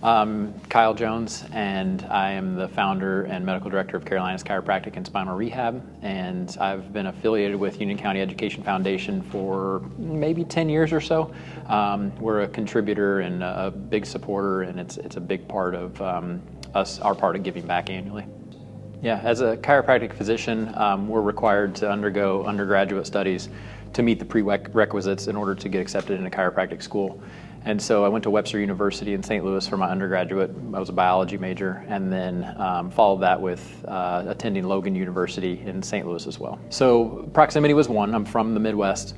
Kyle Jones, and I am the founder and medical director of Carolinas Chiropractic and Spinal Rehab, and I've been affiliated with Union County Education Foundation for maybe 10 years or so. We're a contributor and a big supporter, and it's a big part of our part of giving back annually. Yeah, as a chiropractic physician, we're required to undergo undergraduate studies to meet the prerequisites in order to get accepted into chiropractic school. And so I went to Webster University in St. Louis for my undergraduate. I was a biology major, and then followed that with attending Logan University in St. Louis as well. So proximity was one. I'm from the Midwest,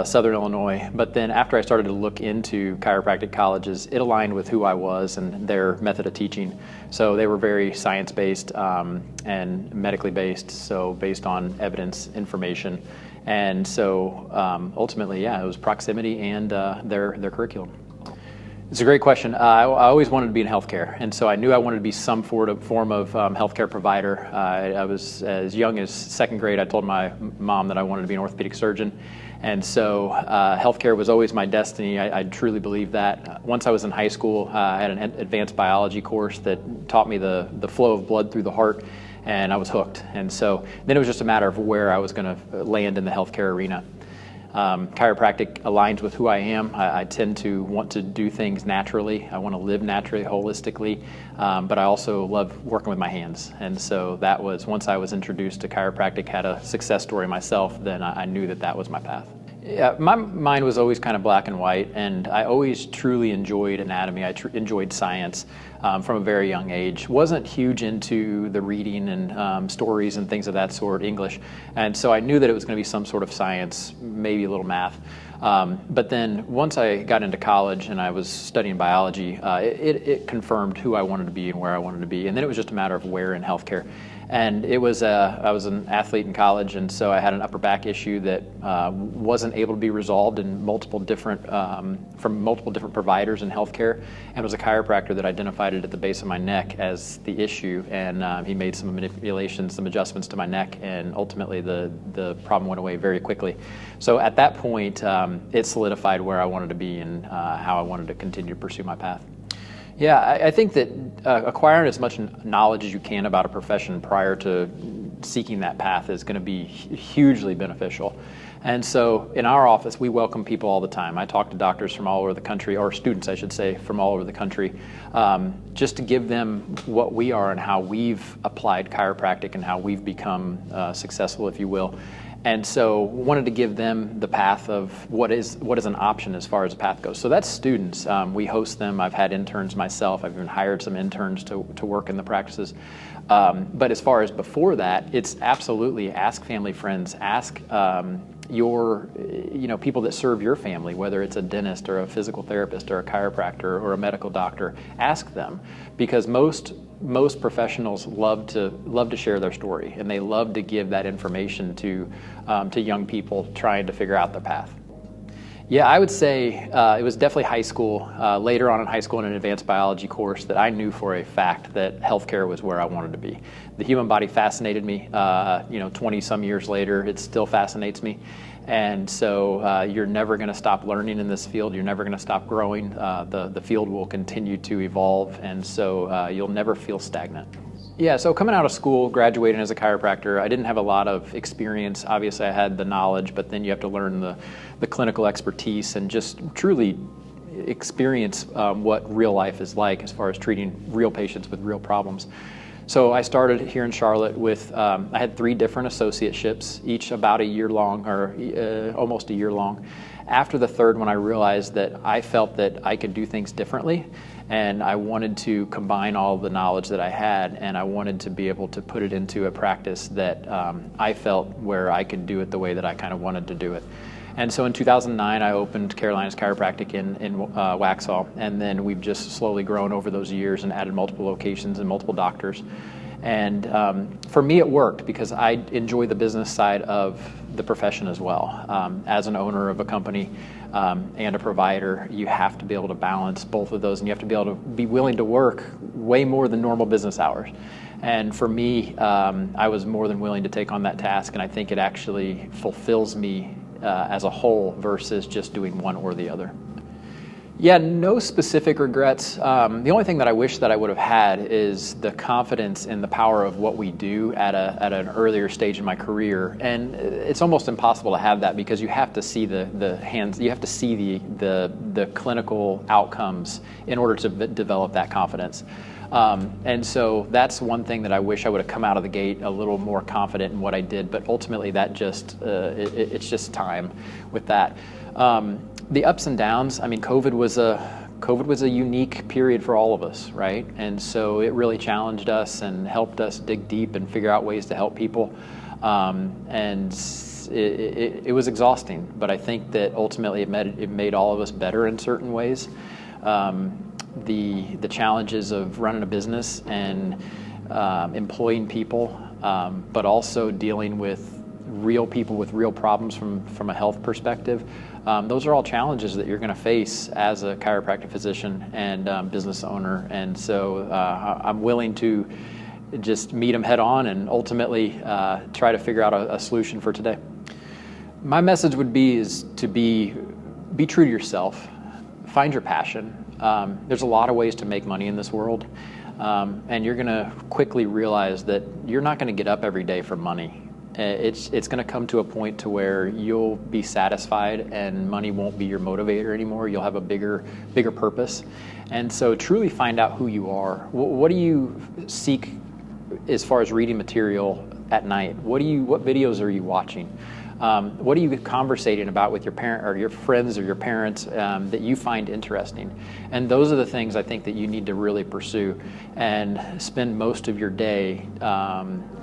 Southern Illinois. But then after I started to look into chiropractic colleges, it aligned with who I was and their method of teaching. So they were very science-based and medically based, so based on evidence, information. And so ultimately, yeah, it was proximity and their curriculum. It's a great question. I always wanted to be in healthcare, and so I knew I wanted to be some form of healthcare provider. I was as young as second grade. I told my mom that I wanted to be an orthopedic surgeon, and so healthcare was always my destiny. I truly believe that. Once I was in high school, I had an advanced biology course that taught me the flow of blood through the heart, and I was hooked. And so then it was just a matter of where I was going to land in the healthcare arena. Chiropractic aligns with who I am. I tend to want to do things naturally. I want to live naturally, holistically, but I also love working with my hands. And so that was, once I was introduced to chiropractic, had a success story myself, then I knew that that was my path. Yeah, my mind was always kind of black and white, and I always truly enjoyed anatomy. I enjoyed science from a very young age. Wasn't huge into the reading and stories and things of that sort, English, and so I knew that it was going to be some sort of science, maybe a little math. But then once I got into college and I was studying biology, it confirmed who I wanted to be and where I wanted to be, and then it was just a matter of where in healthcare. And it was I was an athlete in college, and so I had an upper back issue that wasn't able to be resolved in multiple different from multiple different providers in healthcare. And it was a chiropractor that identified it at the base of my neck as the issue, and he made some manipulations, some adjustments to my neck, and ultimately the problem went away very quickly. So at that point, it solidified where I wanted to be and how I wanted to continue to pursue my path. Yeah, I think that acquiring as much knowledge as you can about a profession prior to seeking that path is going to be hugely beneficial. And so in our office, we welcome people all the time. I talk to doctors from all over the country, or students, I should say, from all over the country, just to give them what we are and how we've applied chiropractic and how we've become successful, if you will. And so wanted to give them the path of what is an option as far as the path goes. So that's students. We host them. I've had interns myself. I've even hired some interns to work in the practices. But as far as before that, it's absolutely ask family, friends, ask your people that serve your family, whether it's a dentist or a physical therapist or a chiropractor or a medical doctor. Ask them, because most professionals love to share their story, and they love to give that information to young people trying to figure out their path. Yeah, I would say it was definitely high school, later on in high school in an advanced biology course, that I knew for a fact that healthcare was where I wanted to be. The human body fascinated me. 20 some years later, it still fascinates me. And so you're never going to stop learning in this field. You're never going to stop growing. The field will continue to evolve, and so you'll never feel stagnant. Yeah, so coming out of school, graduating as a chiropractor, I didn't have a lot of experience. Obviously, I had the knowledge, but then you have to learn the clinical expertise and just truly experience what real life is like as far as treating real patients with real problems. So I started here in Charlotte with, I had 3 different associateships, each about a year long, or almost a year long. After the third one, I realized that I felt that I could do things differently, and I wanted to combine all the knowledge that I had, and I wanted to be able to put it into a practice that I felt where I could do it the way that I kind of wanted to do it. And so in 2009, I opened Carolinas Chiropractic in Waxhaw, and then we've just slowly grown over those years and added multiple locations and multiple doctors. And for me, it worked because I enjoy the business side of the profession as well. As an owner of a company and a provider, you have to be able to balance both of those, and you have to be able to be willing to work way more than normal business hours. And for me, I was more than willing to take on that task, and I think it actually fulfills me as a whole versus just doing one or the other. Yeah, no specific regrets. The only thing that I wish that I would have had is the confidence in the power of what we do at an earlier stage in my career. And it's almost impossible to have that because you have to see you have to see the clinical outcomes in order to develop that confidence. And so that's one thing that I wish I would have come out of the gate a little more confident in what I did. But ultimately, that it's just time with that. The ups and downs, I mean, COVID was a unique period for all of us, right? And so it really challenged us and helped us dig deep and figure out ways to help people. And it was exhausting, but I think that ultimately it made all of us better in certain ways. The challenges of running a business and employing people, but also dealing with real people with real problems from a health perspective. Those are all challenges that you're going to face as a chiropractic physician and business owner. And so I'm willing to just meet them head on and ultimately try to figure out a solution for today. My message would be is to be true to yourself, find your passion. There's a lot of ways to make money in this world. And you're going to quickly realize that you're not going to get up every day for money. It's going to come to a point to where you'll be satisfied and money won't be your motivator anymore. You'll have a bigger purpose. And so truly find out who you are. What do you seek as far as reading material at night? What videos are you watching? What are you conversating about with your parent or your friends or your parents that you find interesting? And those are the things I think that you need to really pursue and spend most of your day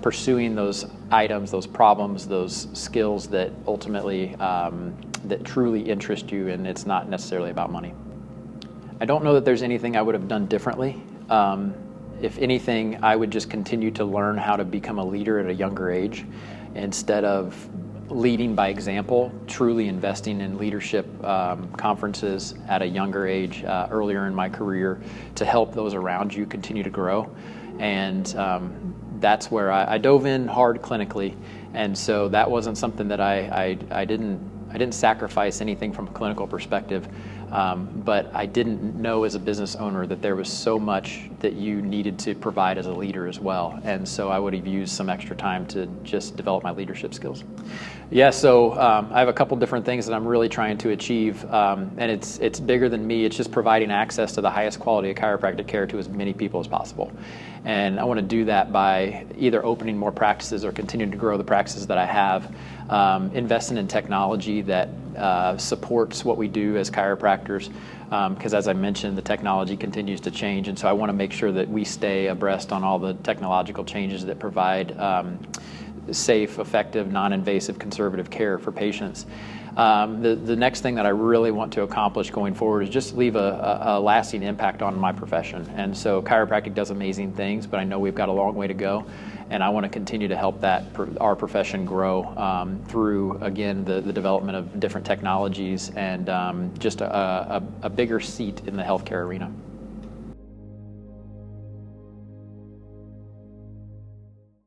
pursuing those items, those problems, those skills that ultimately that truly interest you, and it's not necessarily about money. I don't know that there's anything I would have done differently. If anything, I would just continue to learn how to become a leader at a younger age instead of leading by example, truly investing in leadership conferences at a younger age, earlier in my career, to help those around you continue to grow. And that's where I dove in hard clinically, and so that wasn't something that I didn't sacrifice anything from a clinical perspective. But I didn't know as a business owner that there was so much that you needed to provide as a leader as well. And so I would have used some extra time to just develop my leadership skills. Yeah, so I have a couple different things that I'm really trying to achieve, and it's bigger than me. It's just providing access to the highest quality of chiropractic care to as many people as possible. And I want to do that by either opening more practices or continuing to grow the practices that I have, investing in technology that supports what we do as chiropractors, because as I mentioned, the technology continues to change, and so I want to make sure that we stay abreast on all the technological changes that provide safe, effective, non-invasive, conservative care for patients. The next thing that I really want to accomplish going forward is just leave a lasting impact on my profession. And so chiropractic does amazing things, but I know we've got a long way to go. And I want to continue to help our profession grow through, again, the development of different technologies and just a bigger seat in the healthcare arena.